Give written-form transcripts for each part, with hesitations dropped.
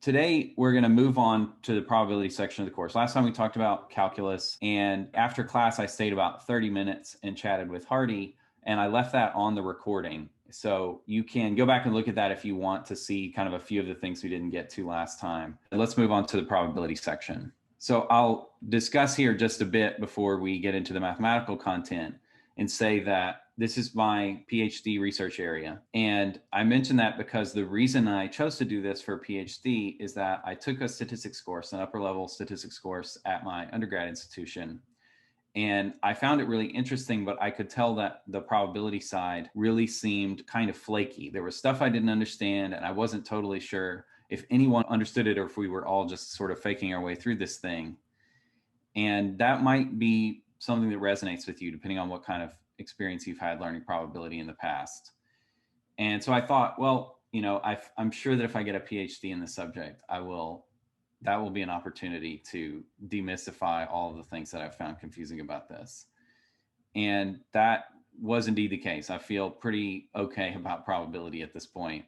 Today, we're going to move on to the probability section of the course. Last time we talked about calculus, and after class, I stayed about 30 minutes and chatted with Hardy, and I left that on the recording. So you can go back and look at that if you want to see kind of a few of the things we didn't get to last time. Let's move on to the probability section. So I'll discuss here just a bit before we get into the mathematical content and say that this is my PhD research area. And I mention that because the reason I chose to do this for a PhD is that I took a statistics course, an upper level statistics course at my undergrad institution. And I found it really interesting, but I could tell that the probability side really seemed kind of flaky. There was stuff I didn't understand, and I wasn't totally sure if anyone understood it or if we were all just sort of faking our way through this thing. And that might be something that resonates with you, depending on what kind of experience you've had learning probability in the past. And so I thought, well, you know, I'm sure that if I get a PhD in the subject, that will be an opportunity to demystify all of the things that I've found confusing about this. And that was indeed the case. I feel pretty okay about probability at this point.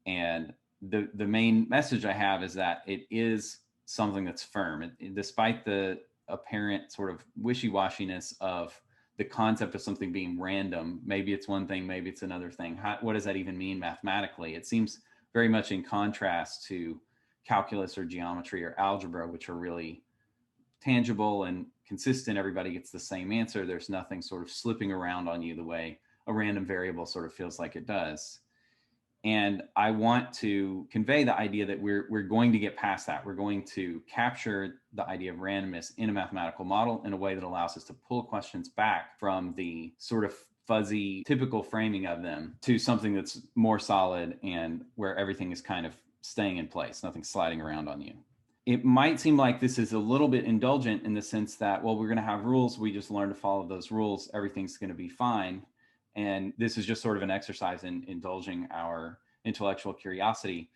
And the main message I have is that it is something that's firm. Despite the apparent sort of wishy-washiness of the concept of something being random, maybe it's one thing, maybe it's another thing. What does that even mean mathematically? It seems very much in contrast to calculus or geometry or algebra, which are really tangible and consistent. Everybody gets the same answer. There's nothing sort of slipping around on you the way a random variable sort of feels like it does. And I want to convey the idea that we're going to get past that. We're going to capture the idea of randomness in a mathematical model in a way that allows us to pull questions back from the sort of fuzzy, typical framing of them to something that's more solid and where everything is kind of staying in place, nothing sliding around on you. It might seem like this is a little bit indulgent in the sense that, well, we're going to have rules. We just learn to follow those rules. Everything's going to be fine. And this is just sort of an exercise in indulging our intellectual curiosity.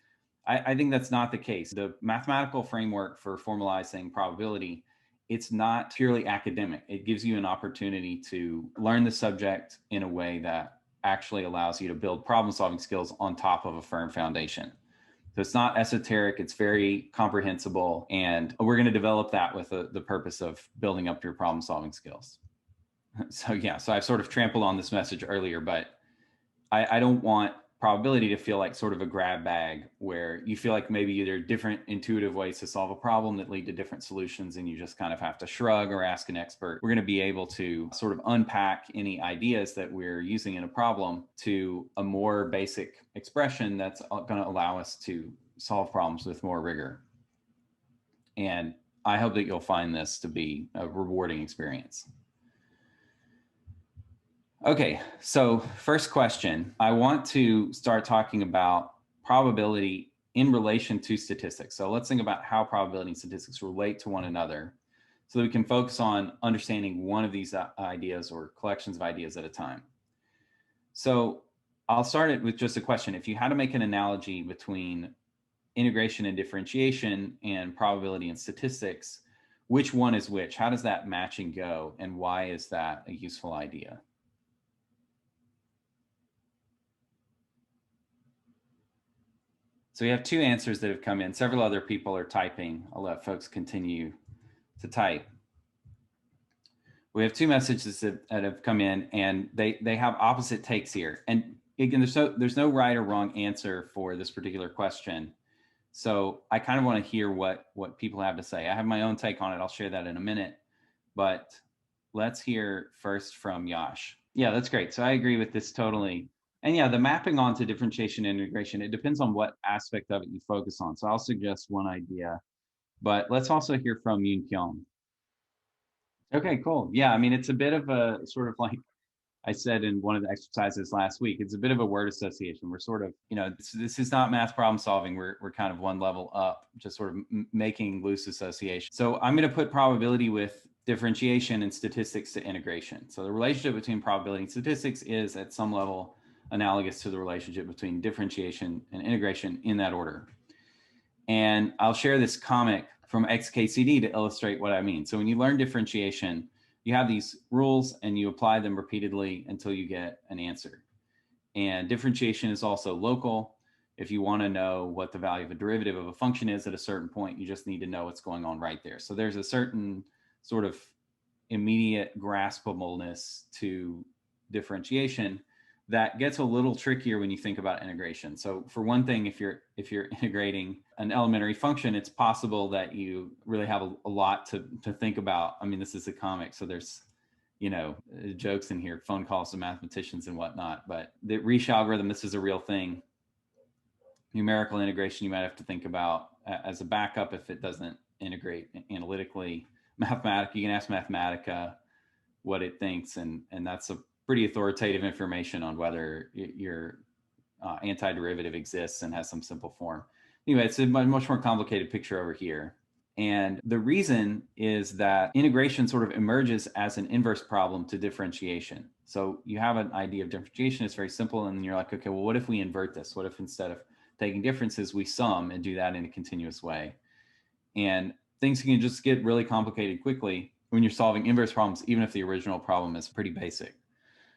I think that's not the case. The mathematical framework for formalizing probability, it's not purely academic. It gives you an opportunity to learn the subject in a way that actually allows you to build problem-solving skills on top of a firm foundation. So it's not esoteric, it's very comprehensible, and we're going to develop that with the purpose of building up your problem-solving skills. So yeah, so I've sort of trampled on this message earlier, but I don't want probability to feel like sort of a grab bag where you feel like maybe there are different intuitive ways to solve a problem that lead to different solutions and you just kind of have to shrug or ask an expert. We're going to be able to sort of unpack any ideas that we're using in a problem to a more basic expression that's going to allow us to solve problems with more rigor. And I hope that you'll find this to be a rewarding experience. Okay, so first question, I want to start talking about probability in relation to statistics. So let's think about how probability and statistics relate to one another so that we can focus on understanding one of these ideas or collections of ideas at a time. So I'll start it with just a question. If you had to make an analogy between integration and differentiation and probability and statistics, which one is which? How does that matching go? And why is that a useful idea? So we have two answers that have come in. Several other people are typing. I'll let folks continue to type. We have two messages that have come in, and they have opposite takes here. And again, there's no right or wrong answer for this particular question. So I kind of want to hear what people have to say. I have my own take on it. I'll share that in a minute. But let's hear first from Yash. Yeah, that's great. So I agree with this totally. And yeah, the mapping onto differentiation and integration, it depends on what aspect of it you focus on. So I'll suggest one idea, but let's also hear from Yoon Kyung. Okay, cool. Yeah, I mean, it's a bit of a sort of like I said in one of the exercises last week, it's a bit of a word association. We're sort of, you know, this is not math problem solving. We're kind of one level up, just sort of making loose association. So I'm going to put probability with differentiation and statistics to integration. So the relationship between probability and statistics is at some level analogous to the relationship between differentiation and integration in that order. And I'll share this comic from XKCD to illustrate what I mean. So when you learn differentiation, you have these rules and you apply them repeatedly until you get an answer. And differentiation is also local. If you want to know what the value of a derivative of a function is at a certain point, you just need to know what's going on right there. So there's a certain sort of immediate graspableness to differentiation that gets a little trickier when you think about integration. So for one thing, if you're integrating an elementary function, it's possible that you really have a lot to think about. I mean, this is a comic, so there's jokes in here, phone calls to mathematicians and whatnot. But the Risch algorithm, this is a real thing. Numerical integration, you might have to think about as a backup if it doesn't integrate analytically. Mathematica, you can ask Mathematica what it thinks, and that's a pretty authoritative information on whether your antiderivative exists and has some simple form. Anyway, it's a much more complicated picture over here. And the reason is that integration sort of emerges as an inverse problem to differentiation. So you have an idea of differentiation, it's very simple, and then you're like, okay, well, what if we invert this? What if instead of taking differences, we sum and do that in a continuous way? And things can just get really complicated quickly when you're solving inverse problems, even if the original problem is pretty basic.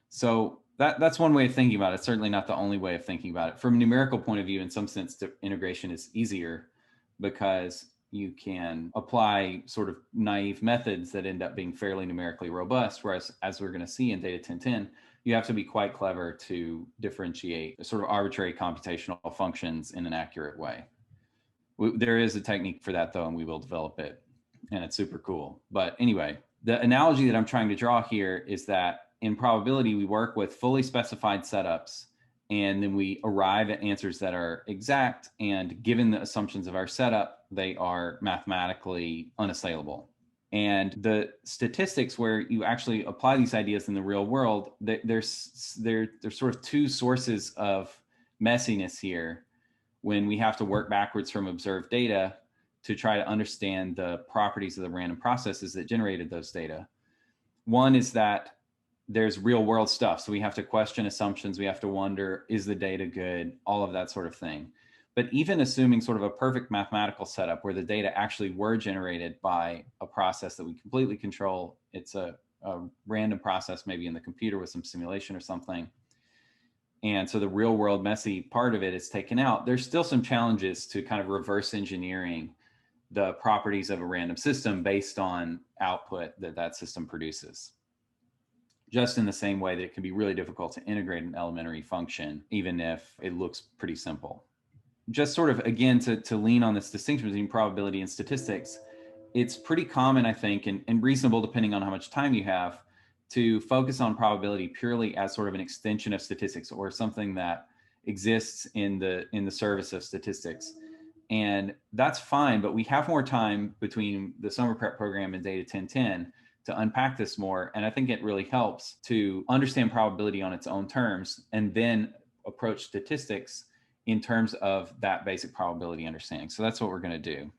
So that's one way of thinking about it. It's certainly not the only way of thinking about it. From a numerical point of view, in some sense, integration is easier because you can apply sort of naive methods that end up being fairly numerically robust. Whereas, as we're going to see in Data 1010, you have to be quite clever to differentiate sort of arbitrary computational functions in an accurate way. There is a technique for that, though, and we will develop it, and it's super cool. But anyway, the analogy that I'm trying to draw here is that in probability, we work with fully specified setups, and then we arrive at answers that are exact, and given the assumptions of our setup, they are mathematically unassailable. And the statistics where you actually apply these ideas in the real world, there's sort of two sources of messiness here when we have to work backwards from observed data to try to understand the properties of the random processes that generated those data. One is that there's real world stuff. So we have to question assumptions. We have to wonder, is the data good? All of that sort of thing. But even assuming sort of a perfect mathematical setup where the data actually were generated by a process that we completely control, it's a random process, maybe in the computer with some simulation or something. And so the real world messy part of it is taken out. There's still some challenges to kind of reverse engineering the properties of a random system based on output that system produces. Just in the same way that it can be really difficult to integrate an elementary function, even if it looks pretty simple. Just sort of, again, to lean on this distinction between probability and statistics, it's pretty common, I think, and reasonable depending on how much time you have, to focus on probability purely as sort of an extension of statistics or something that exists in the service of statistics. And that's fine, but we have more time between the summer prep program and Data 1010 to unpack this more. And I think it really helps to understand probability on its own terms and then approach statistics in terms of that basic probability understanding. So that's what we're going to do.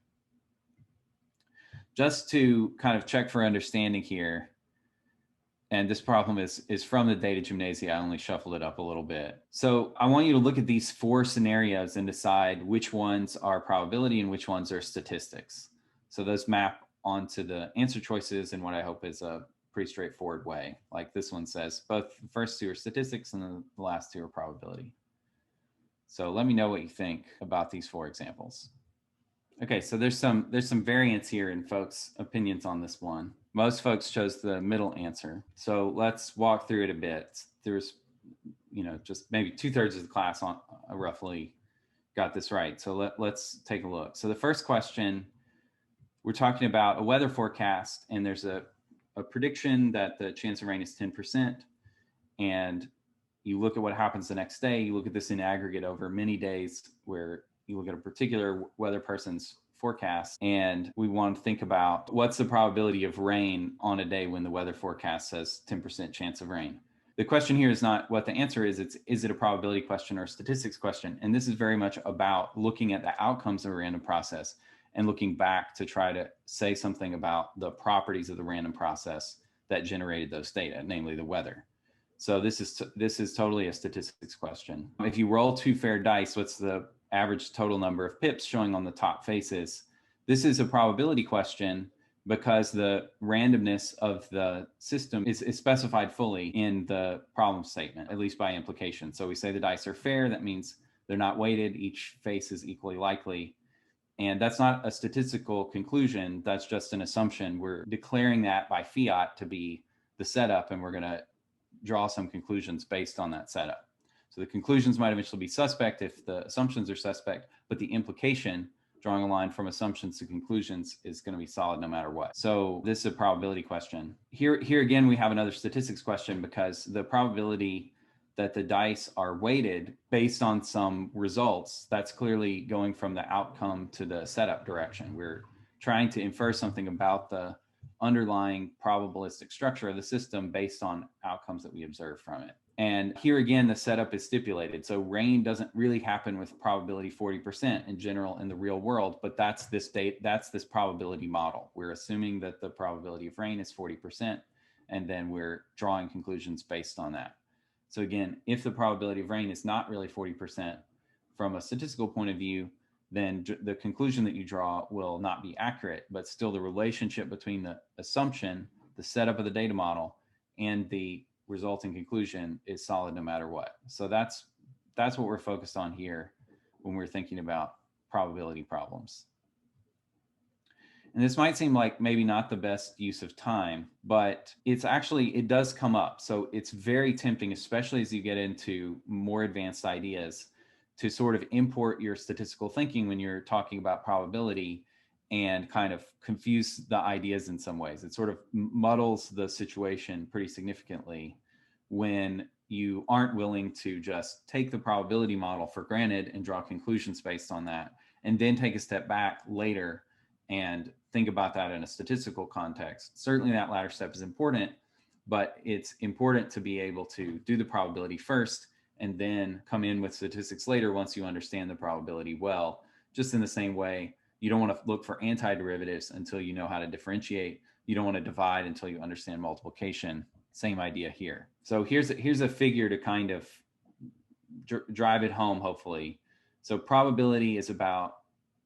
Just to kind of check for understanding here, and this problem is from the data gymnasia. I only shuffled it up a little bit. So I want you to look at these four scenarios and decide which ones are probability and which ones are statistics. So those map onto the answer choices in what I hope is a pretty straightforward way. Like this one says, both the first two are statistics and the last two are probability. So let me know what you think about these four examples. Okay, so there's some variance here in folks' opinions on this one. Most folks chose the middle answer. So let's walk through it a bit. There's, just maybe 2/3 of the class on roughly got this right. So let's take a look. So the first question, we're talking about a weather forecast, and there's a prediction that the chance of rain is 10%. And you look at what happens the next day. You look at this in aggregate over many days where you look at a particular weather person's forecast, and we want to think about what's the probability of rain on a day when the weather forecast says 10% chance of rain. The question here is not what the answer is, is it a probability question or a statistics question? And this is very much about looking at the outcomes of a random process and looking back to try to say something about the properties of the random process that generated those data, namely the weather. So this is totally a statistics question. If you roll 2 fair dice, what's the average total number of pips showing on the top faces? This is a probability question because the randomness of the system is specified fully in the problem statement, at least by implication. So we say the dice are fair. That means They're not weighted. Each face is equally likely. And that's not a statistical conclusion. That's just an assumption. We're declaring that by fiat to be the setup, and we're going to draw some conclusions based on that setup. So the conclusions might eventually be suspect if the assumptions are suspect, but the implication, drawing a line from assumptions to conclusions, is going to be solid no matter what. So this is a probability question. Here again, we have another statistics question, because the probability that the dice are weighted based on some results, that's clearly going from the outcome to the setup direction. We're trying to infer something about the underlying probabilistic structure of the system based on outcomes that we observe from it. And here again, the setup is stipulated. So rain doesn't really happen with probability 40% in general in the real world, but that's this probability model. We're assuming that the probability of rain is 40%, and then we're drawing conclusions based on that. So again, if the probability of rain is not really 40% from a statistical point of view, then the conclusion that you draw will not be accurate, but still the relationship between the assumption, the setup of the data model, and the resulting conclusion is solid no matter what. So that's what we're focused on here when we're thinking about probability problems. And this might seem like maybe not the best use of time, but it does come up. So it's very tempting, especially as you get into more advanced ideas, to sort of import your statistical thinking when you're talking about probability and kind of confuse the ideas in some ways. It sort of muddles the situation pretty significantly when you aren't willing to just take the probability model for granted and draw conclusions based on that, and then take a step back later and think about that in a statistical context. Certainly that latter step is important, but it's important to be able to do the probability first and then come in with statistics later once you understand the probability well. Just in the same way, you don't want to look for antiderivatives until you know how to differentiate. You don't want to divide until you understand multiplication. Same idea here. So here's a figure to kind of drive it home, hopefully. So probability is about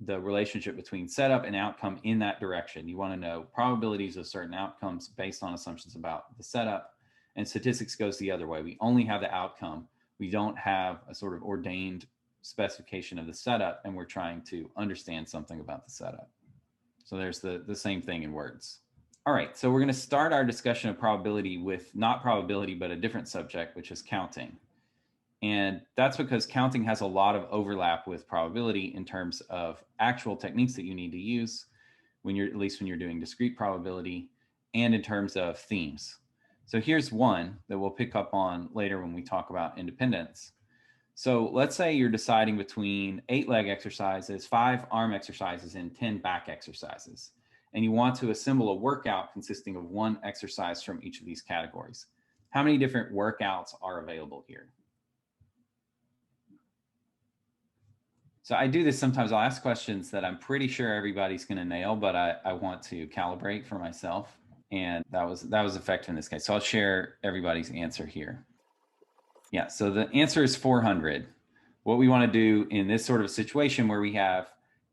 the relationship between setup and outcome in that direction. You want to know probabilities of certain outcomes based on assumptions about the setup, and statistics goes the other way. We only have the outcome. We don't have a sort of ordained specification of the setup, and we're trying to understand something about the setup. So there's the same thing in words. All right, so we're going to start our discussion of probability with not probability, but a different subject, which is counting. And that's because counting has a lot of overlap with probability in terms of actual techniques that you need to use at least when you're doing discrete probability, and in terms of themes. So here's one that we'll pick up on later when we talk about independence. So let's say you're deciding between 8 leg exercises, 5 arm exercises, and 10 back exercises. And you want to assemble a workout consisting of 1 exercise from each of these categories. How many different workouts are available here? So I do this sometimes. I'll ask questions that I'm pretty sure everybody's going to nail, but I want to calibrate for myself. And that was effective in this case. So I'll share everybody's answer here. Yeah, so the answer is 400. What we want to do in this sort of situation where we have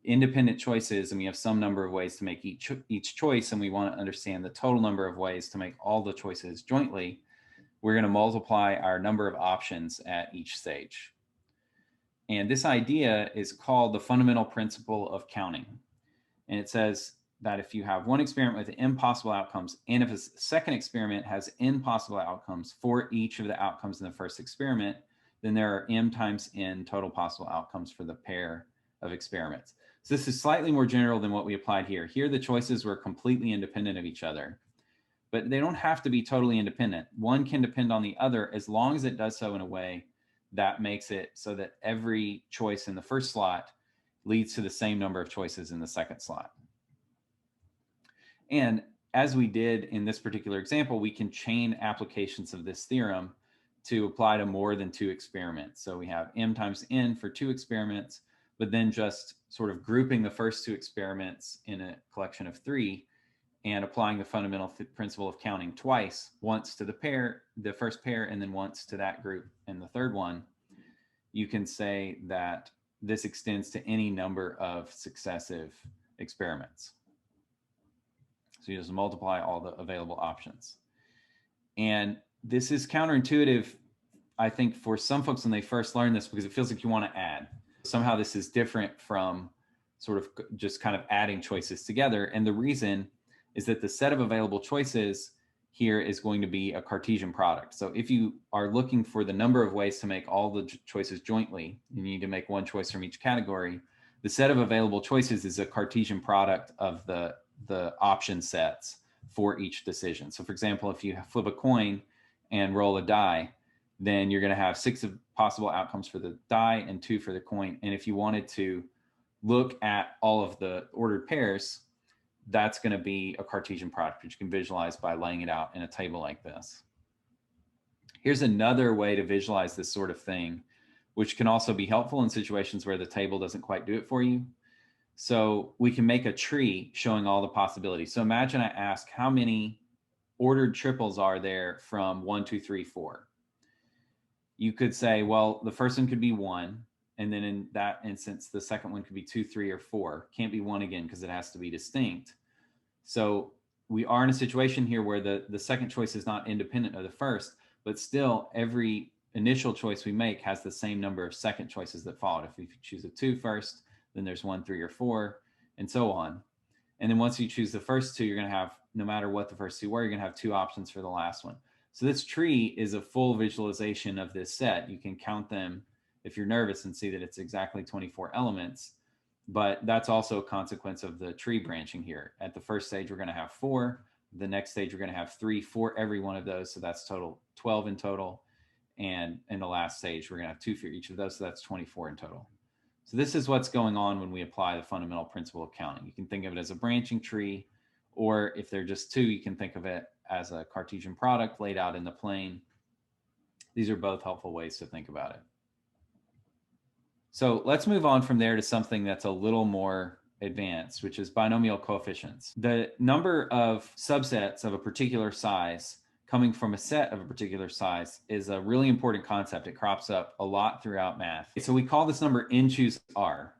independent choices and we have some number of ways to make each choice, and we want to understand the total number of ways to make all the choices jointly, we're going to multiply our number of options at each stage. And this idea is called the fundamental principle of counting. And it says that if you have one experiment with n possible outcomes, and if a second experiment has n possible outcomes for each of the outcomes in the first experiment, then there are m times n total possible outcomes for the pair of experiments. So this is slightly more general than what we applied here. Here, the choices were completely independent of each other, but they don't have to be totally independent. One can depend on the other as long as it does so in a way that makes it so that every choice in the first slot leads to the same number of choices in the second slot. And as we did in this particular example, we can chain applications of this theorem to apply to more than 2 experiments. So we have m times n for 2 experiments, but then just sort of grouping the first 2 experiments in a collection of 3 and applying the fundamental principle of counting twice, once to the first pair, and then once to that group and the third one. You can say that this extends to any number of successive experiments. So you just multiply all the available options. And this is counterintuitive I think for some folks when they first learn this, because it feels like you want to add. Somehow this is different from sort of just kind of adding choices together. And the reason is that the set of available choices here is going to be a Cartesian product. So if you are looking for the number of ways to make all the choices jointly, you need to make one choice from each category. The set of available choices is a Cartesian product of the option sets for each decision. So for example, if you flip a coin and roll a die, then you're going to have 6 possible outcomes for the die and 2 for the coin. And if you wanted to look at all of the ordered pairs, that's going to be a Cartesian product, which you can visualize by laying it out in a table like this. Here's another way to visualize this sort of thing, which can also be helpful in situations where the table doesn't quite do it for you. So we can make a tree showing all the possibilities. So imagine I ask how many ordered triples are there from 1, 2, 3, 4. You could say, well, the first one could be 1. And then in that instance, the second one could be 2, 3, or 4. Can't be 1 again because it has to be distinct. So we are in a situation here where the second choice is not independent of the first, but still every initial choice we make has the same number of second choices that followed. If you choose a 2 first, then there's 1, 3, or 4, and so on. And then once you choose the first 2, you're going to have, no matter what the first 2 were, you're going to have 2 options for the last one. So this tree is a full visualization of this set. You can count them if you're nervous and see that it's exactly 24 elements. But that's also a consequence of the tree branching here. At the first stage, we're going to have 4. The next stage, we're going to have 3 for every one of those. So that's total 12 in total. And in the last stage, we're going to have 2 for each of those. So that's 24 in total. So this is what's going on when we apply the fundamental principle of counting. You can think of it as a branching tree, or if they're just 2, you can think of it as a Cartesian product laid out in the plane. These are both helpful ways to think about it. So let's move on from there to something that's a little more advanced, which is binomial coefficients. The number of subsets of a particular size coming from a set of a particular size is a really important concept. It crops up a lot throughout math. So we call this number n choose r,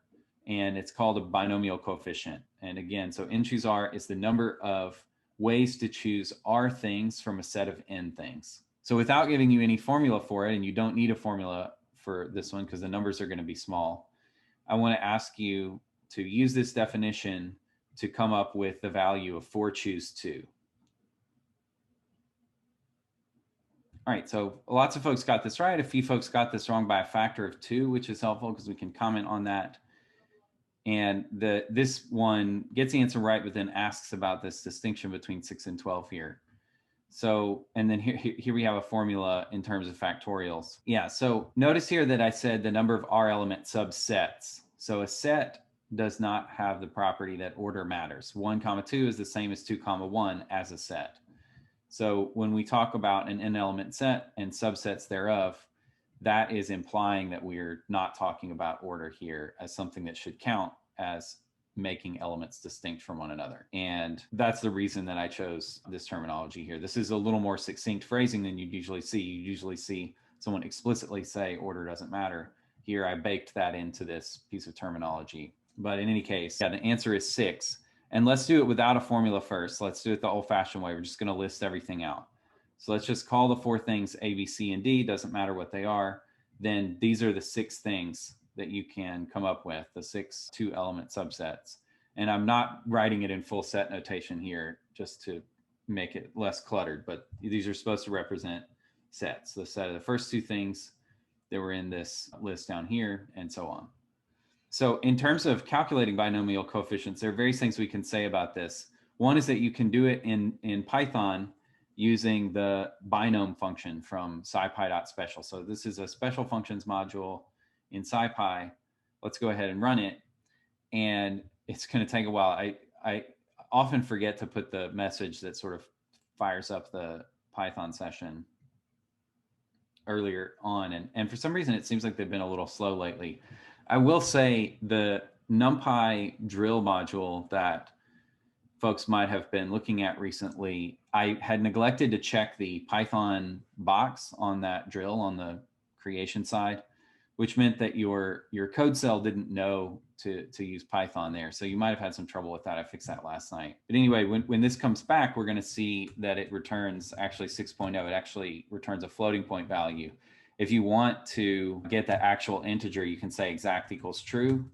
and it's called a binomial coefficient. And again, so n choose r is the number of ways to choose r things from a set of n things. So without giving you any formula for it, and you don't need a formula for this one because the numbers are going to be small, I want to ask you to use this definition to come up with the value of 4 choose 2. All right, so lots of folks got this right. A few folks got this wrong by a factor of 2, which is helpful because we can comment on that. And this one gets the answer right, but then asks about this distinction between 6 and 12 here. So, and then here we have a formula in terms of factorials. Yeah, so notice here that I said the number of R element subsets. So a set does not have the property that order matters. 1, 2 is the same as 2, 1 as a set. So when we talk about an n element set and subsets thereof, that is implying that we're not talking about order here as something that should count as making elements distinct from one another. And that's the reason that I chose this terminology here. This is a little more succinct phrasing than you'd usually see. You usually see someone explicitly say order doesn't matter. Here I baked that into this piece of terminology. But in any case, yeah, the answer is 6. And let's do it without a formula first. Let's do it the old-fashioned way. We're just going to list everything out. So let's just call the 4 things A, B, C, and D. Doesn't matter what they are. Then these are the 6 things that you can come up with, the 6 2-element subsets. And I'm not writing it in full set notation here just to make it less cluttered, but these are supposed to represent sets. The set of the first 2 things that were in this list down here, and so on. So in terms of calculating binomial coefficients, there are various things we can say about this. One is that you can do it in Python using the binom function from scipy.special. So this is a special functions module in scipy. Let's go ahead and run it. And it's going to take a while. I often forget to put the message that sort of fires up the Python session earlier on. And for some reason, it seems like they've been a little slow lately. I will say the NumPy drill module that folks might have been looking at recently, I had neglected to check the Python box on that drill on the creation side, which meant that your code cell didn't know to use Python there. So you might have had some trouble with that. I fixed that last night. But anyway, when this comes back, we're going to see that it returns actually 6.0. It actually returns a floating point value. If you want to get the actual integer, you can say exact equals true,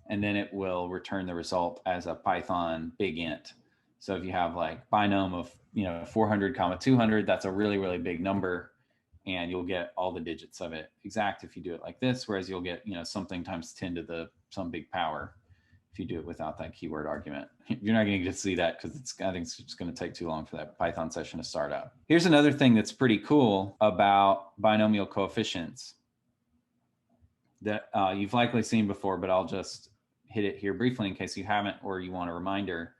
and then it will return the result as a Python big int. So if you have like binom of 400 comma 200, that's a really, really big number, and you'll get all the digits of it exact if you do it like this, whereas you'll get something times 10 to the some big power if you do it without that keyword argument. You're not going to get to see that because I think it's just going to take too long for that Python session to start up. Here's another thing that's pretty cool about binomial coefficients that you've likely seen before, but I'll just hit it here briefly in case you haven't or you want a reminder.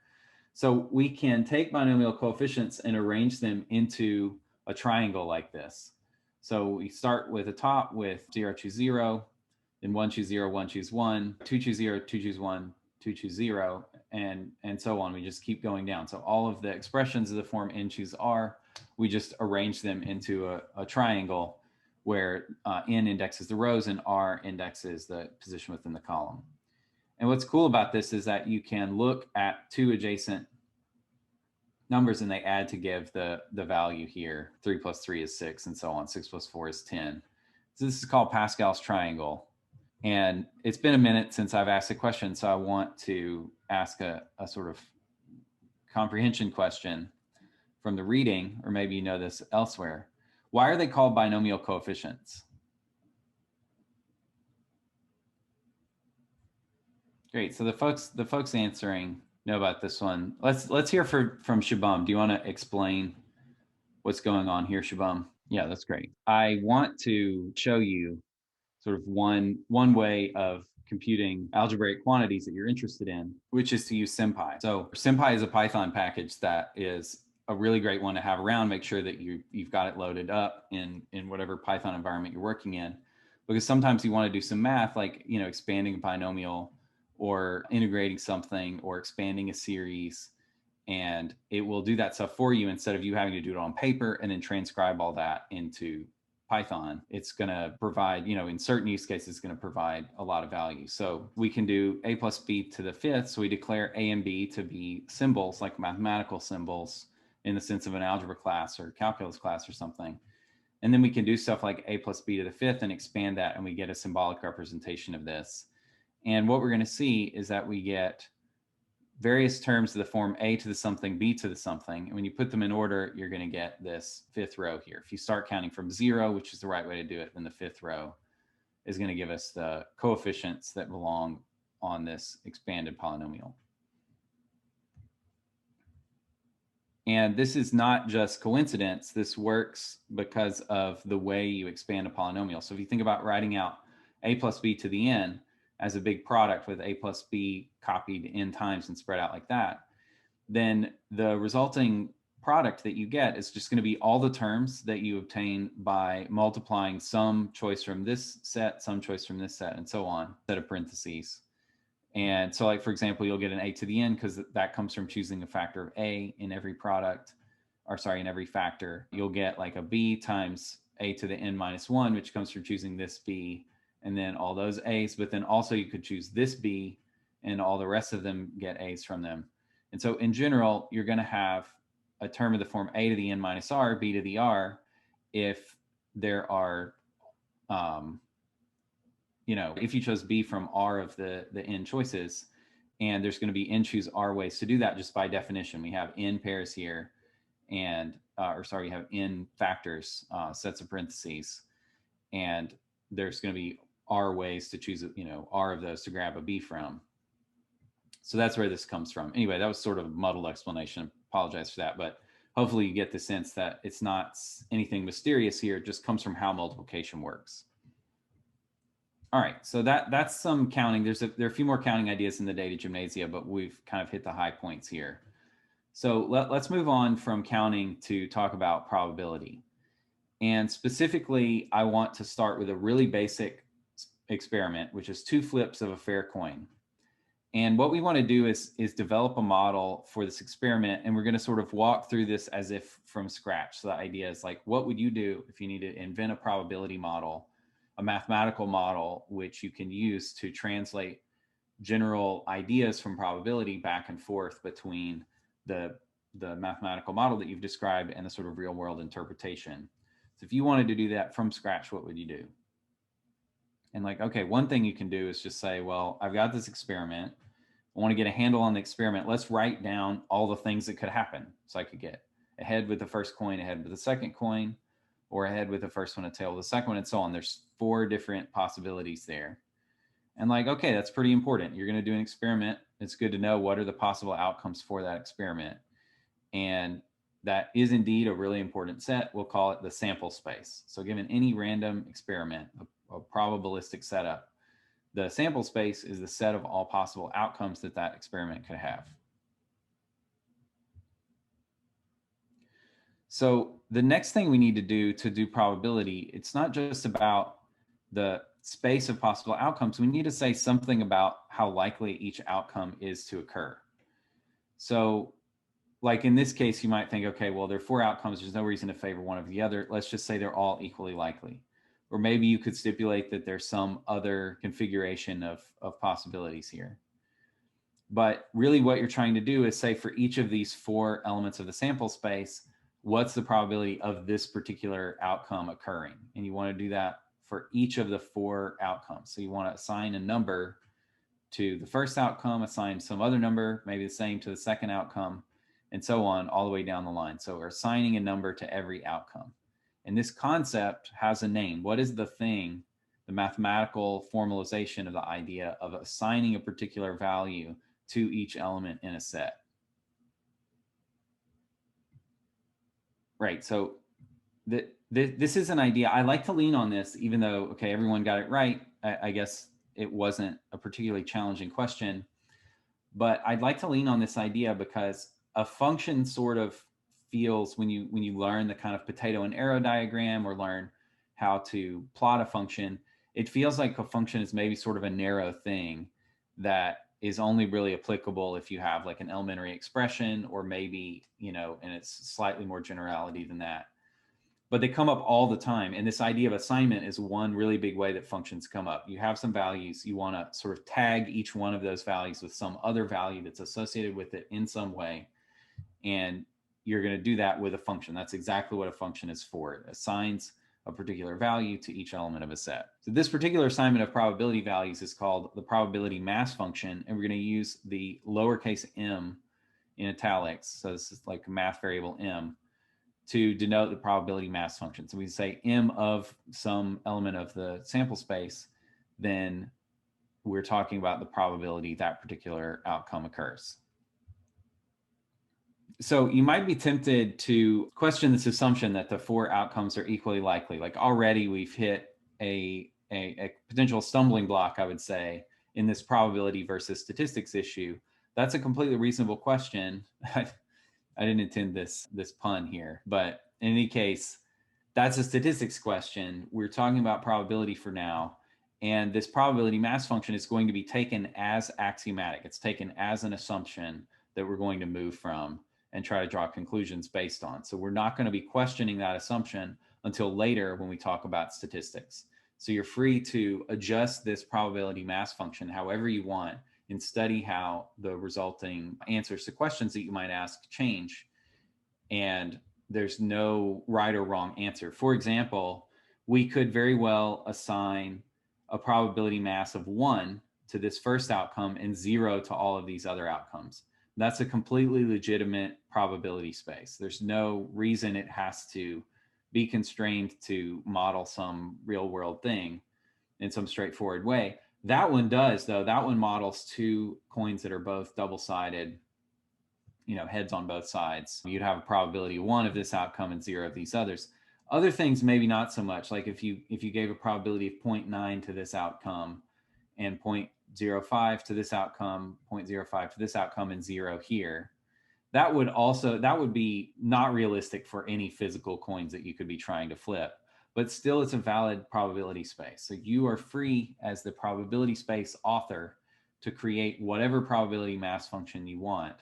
So we can take binomial coefficients and arrange them into a triangle like this. So we start with the top with 0, choose 0, then 1, choose 0, 1, choose 1, 2, choose 0, 2, choose 1, 2, choose 0, and so on. We just keep going down. So all of the expressions of the form n choose r, we just arrange them into a triangle where n indexes the rows and r indexes the position within the column. And what's cool about this is that you can look at two adjacent numbers and they add to give the value here. 3 plus 3 is 6 and so on. 6 plus 4 is 10. So this is called Pascal's triangle. And it's been a minute since I've asked a question, so I want to ask a sort of comprehension question from the reading, or maybe you know this elsewhere. Why are they called binomial coefficients? Great. So the folks answering know about this one. Let's hear from Shubham. Do you want to explain what's going on here, Shubham? Yeah, that's great. I want to show you sort of one way of computing algebraic quantities that you're interested in, which is to use SymPy. So SymPy is a Python package that is a really great one to have around. Make sure that you've got it loaded up in whatever Python environment you're working in, because sometimes you want to do some math, like expanding a binomial or integrating something or expanding a series, and it will do that stuff for you instead of you having to do it on paper and then transcribe all that into Python. It's going to provide, in certain use cases, it's going to provide a lot of value. So we can do a plus b to the fifth. So we declare a and b to be symbols, like mathematical symbols in the sense of an algebra class or calculus class or something. And then we can do stuff like a plus b to the fifth and expand that, and we get a symbolic representation of this. And what we're going to see is that we get various terms of the form a to the something, b to the something. And when you put them in order, you're going to get this fifth row here. If you start counting from 0, which is the right way to do it, then the fifth row is going to give us the coefficients that belong on this expanded polynomial. And this is not just coincidence. This works because of the way you expand a polynomial. So if you think about writing out a plus b to the n as a big product with a plus b copied n times and spread out like that, then the resulting product that you get is just going to be all the terms that you obtain by multiplying some choice from this set, some choice from this set, and so on, set of parentheses. And so, like, for example, you'll get an a to the n because that comes from choosing a factor of a in every product, or sorry, in every factor. You'll get like a b times a to the n minus 1, which comes from choosing this b, and then all those a's. But then also you could choose this b, and all the rest of them get a's from them. And so in general, you're going to have a term of the form a to the n minus r, b to the r, if there are, if you chose b from r of the n choices, and there's going to be n choose r ways to do that just by definition. We have n pairs here, and, we have n factors, sets of parentheses, and there's going to be r ways to choose, r of those to grab a b from. So that's where this comes from. Anyway, that was sort of a muddled explanation. Apologize for that, but hopefully you get the sense that it's not anything mysterious here. It just comes from how multiplication works. All right, so that's some counting. There are a few more counting ideas in the data gymnasia, but we've kind of hit the high points here. So let's move on from counting to talk about probability. And specifically, I want to start with a really basic experiment, which is 2 flips of a fair coin. And what we want to do is develop a model for this experiment, and we're going to sort of walk through this as if from scratch. So the idea is like, what would you do if you need to invent a probability model, a mathematical model, which you can use to translate general ideas from probability back and forth between the mathematical model that you've described and the sort of real world interpretation. So if you wanted to do that from scratch, what would you do? And like, okay, one thing you can do is just say, well, I've got this experiment. I want to get a handle on the experiment. Let's write down all the things that could happen. So I could get a head with the first coin, a head with the second coin, or a head with the first one, a tail with the second one, and so on. There's 4 different possibilities there. And like, okay, that's pretty important. You're going to do an experiment. It's good to know what are the possible outcomes for that experiment. And that is indeed a really important set. We'll call it the sample space. So given any random experiment, a probabilistic setup, the sample space is the set of all possible outcomes that that experiment could have. So the next thing we need to do probability, it's not just about the space of possible outcomes. We need to say something about how likely each outcome is to occur. So like in this case, you might think, okay, well, there are 4 outcomes. There's no reason to favor one over the other. Let's just say they're all equally likely. Or maybe you could stipulate that there's some other configuration of possibilities here. But really what you're trying to do is say for each of these 4 elements of the sample space, what's the probability of this particular outcome occurring? And you want to do that for each of the 4 outcomes. So you want to assign a number to the first outcome, assign some other number, maybe the same to the second outcome, and so on all the way down the line. So we're assigning a number to every outcome. And this concept has a name. What is the thing, the mathematical formalization of the idea of assigning a particular value to each element in a set? Right, so this is an idea. I like to lean on this, even though, okay, everyone got it right. I guess it wasn't a particularly challenging question, but I'd like to lean on this idea because a function sort of feels, when you learn the kind of potato and arrow diagram or learn how to plot a function, it feels like a function is maybe sort of a narrow thing that is only really applicable if you have like an elementary expression, or maybe, and it's slightly more generality than that. But they come up all the time. And this idea of assignment is one really big way that functions come up. You have some values, you want to sort of tag each one of those values with some other value that's associated with it in some way. And you're going to do that with a function. That's exactly what a function is for. It assigns a particular value to each element of a set. So this particular assignment of probability values is called the probability mass function. And we're going to use the lowercase m in italics. So this is like a math variable m to denote the probability mass function. So we say m of some element of the sample space, then we're talking about the probability that particular outcome occurs. So you might be tempted to question this assumption that the 4 outcomes are equally likely. Like already we've hit a potential stumbling block, I would say, in this probability versus statistics issue. That's a completely reasonable question. I didn't intend this pun here, but in any case, that's a statistics question. We're talking about probability for now. And this probability mass function is going to be taken as axiomatic. It's taken as an assumption that we're going to move from and try to draw conclusions based on. So we're not going to be questioning that assumption until later when we talk about statistics. So you're free to adjust this probability mass function however you want and study how the resulting answers to questions that you might ask change. And there's no right or wrong answer. For example, we could very well assign a probability mass of 1 to this first outcome and 0 to all of these other outcomes. That's a completely legitimate probability space. There's no reason it has to be constrained to model some real world thing in some straightforward way. That one does, though. That one models 2 coins that are both double-sided, heads on both sides. You'd have a probability of 1 of this outcome and 0 of these others. Other things, maybe not so much. Like if you gave a probability of 0.9 to this outcome and 0.05 to this outcome, 0.05 to this outcome, and 0 here, that would be not realistic for any physical coins that you could be trying to flip. But still, it's a valid probability space. So you are free as the probability space author to create whatever probability mass function you want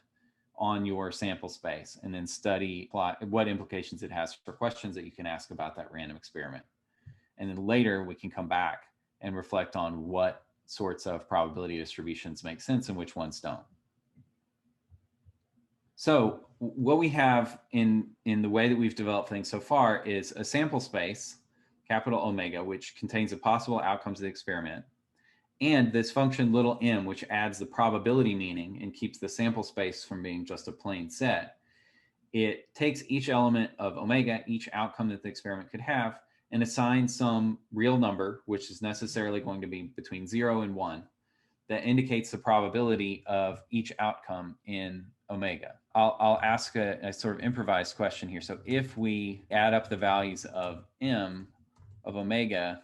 on your sample space, and then study what implications it has for questions that you can ask about that random experiment. And then later we can come back and reflect on what sorts of probability distributions make sense and which ones don't. So what we have in the way that we've developed things so far is a sample space, capital Omega, which contains the possible outcomes of the experiment, and this function little m, which adds the probability meaning and keeps the sample space from being just a plain set. It takes each element of omega, each outcome that the experiment could have, and assigns some real number, which is necessarily going to be between 0 and 1, that indicates the probability of each outcome in omega. I'll ask a sort of improvised question here. So if we add up the values of m of omega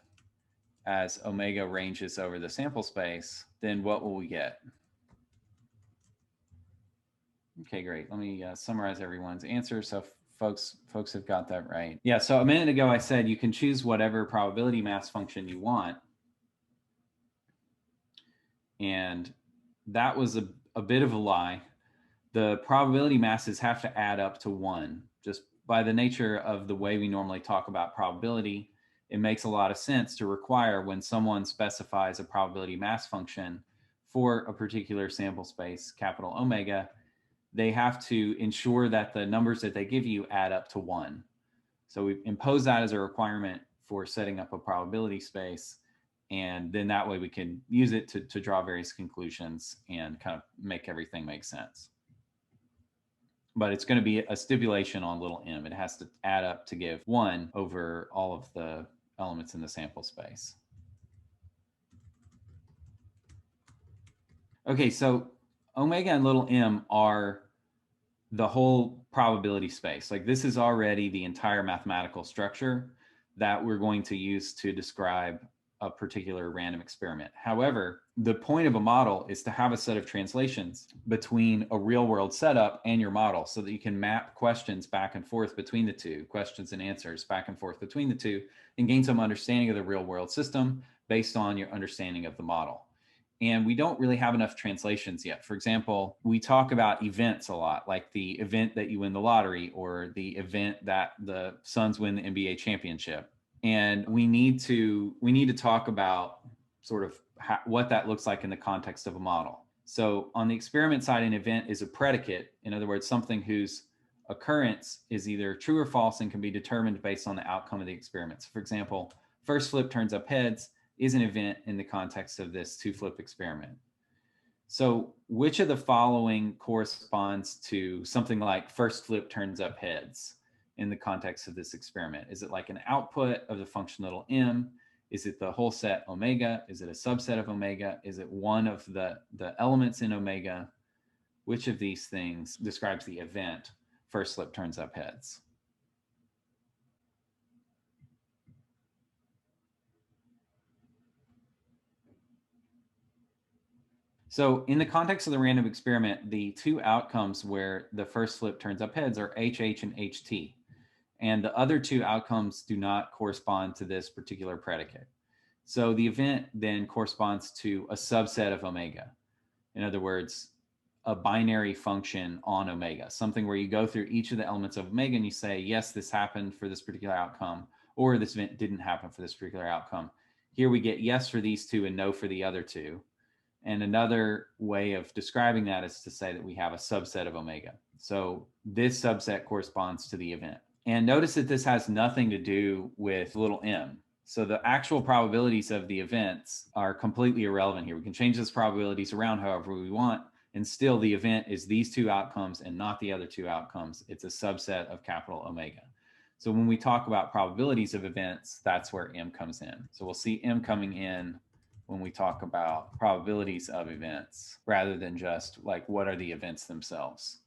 as omega ranges over the sample space, then what will we get? Okay, great. Let me summarize everyone's answer. So folks have got that right. Yeah, so a minute ago I said you can choose whatever probability mass function you want. And that was a bit of a lie. The probability masses have to add up to 1. Just by the nature of the way we normally talk about probability, it makes a lot of sense to require when someone specifies a probability mass function for a particular sample space, capital Omega, they have to ensure that the numbers that they give you add up to 1. So we impose that as a requirement for setting up a probability space. And then that way we can use it to draw various conclusions and kind of make everything make sense. But it's going to be a stipulation on little m. It has to add up to give 1 over all of the elements in the sample space. Okay, so omega and little m are the whole probability space. Like this is already the entire mathematical structure that we're going to use to describe a particular random experiment. However, the point of a model is to have a set of translations between a real world setup and your model so that you can map questions back and forth between the two, questions and answers back and forth between the two, and gain some understanding of the real world system based on your understanding of the model. And we don't really have enough translations yet. For example, we talk about events a lot, like the event that you win the lottery or the event that the Suns win the NBA championship. And we need to talk about sort of what that looks like in the context of a model. So on the experiment side, an event is a predicate. In other words, something whose occurrence is either true or false and can be determined based on the outcome of the experiment. So for example, first flip turns up heads is an event in the context of this 2-flip experiment. So which of the following corresponds to something like first flip turns up heads in the context of this experiment? Is it like an output of the function little m? Is it the whole set omega? Is it a subset of omega? Is it one of the elements in omega? Which of these things describes the event first flip turns up heads? So in the context of the random experiment, the two outcomes where the first flip turns up heads are HH and HT. And the other two outcomes do not correspond to this particular predicate. So the event then corresponds to a subset of omega. In other words, a binary function on omega, something where you go through each of the elements of omega and you say, yes, this happened for this particular outcome, or this event didn't happen for this particular outcome. Here we get yes for these two and no for the other two. And another way of describing that is to say that we have a subset of omega. So this subset corresponds to the event. And notice that this has nothing to do with little m. So the actual probabilities of the events are completely irrelevant here. We can change those probabilities around however we want, and still the event is these two outcomes and not the other two outcomes. It's a subset of capital omega. So when we talk about probabilities of events, that's where m comes in. So we'll see m coming in when we talk about probabilities of events rather than just like what are the events themselves.